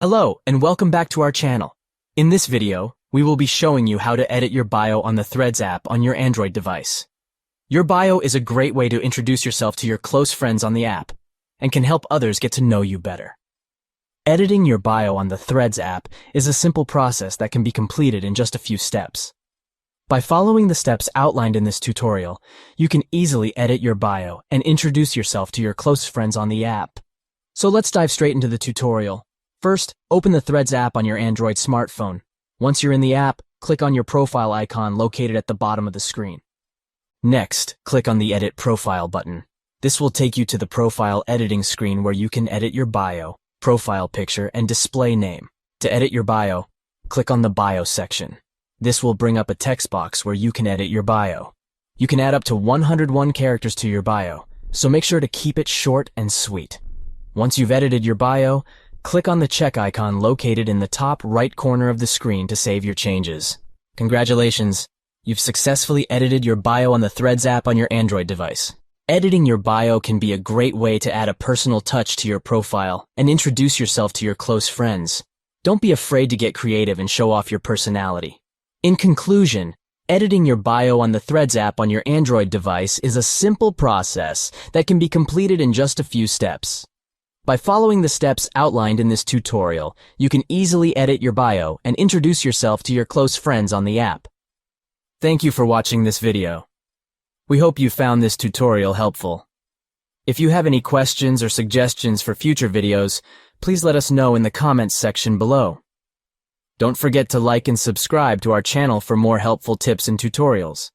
Hello, and welcome back to our channel. In this video, we will be showing you how to edit your bio on the Threads app on your Android device. Your bio is a great way to introduce yourself to your close friends on the app, and can help others get to know you better. Editing your bio on the Threads app is a simple process that can be completed in just a few steps. By following the steps outlined in this tutorial, you can easily edit your bio and introduce yourself to your close friends on the app. So let's dive straight into the tutorial. First, open the Threads app on your Android smartphone. Once you're in the app, click on your profile icon located at the bottom of the screen. Next, click on the Edit Profile button. This will take you to the profile editing screen where you can edit your bio, profile picture, and display name. To edit your bio, click on the Bio section. This will bring up a text box where you can edit your bio. You can add up to 101 characters to your bio, so make sure to keep it short and sweet. Once you've edited your bio, click on the check icon located in the top right corner of the screen to save your changes. Congratulations! You've successfully edited your bio on the Threads app on your Android device. Editing your bio can be a great way to add a personal touch to your profile and introduce yourself to your close friends. Don't be afraid to get creative and show off your personality. In conclusion, editing your bio on the Threads app on your Android device is a simple process that can be completed in just a few steps. By following the steps outlined in this tutorial, you can easily edit your bio and introduce yourself to your close friends on the app. Thank you for watching this video. We hope you found this tutorial helpful. If you have any questions or suggestions for future videos, please let us know in the comments section below. Don't forget to like and subscribe to our channel for more helpful tips and tutorials.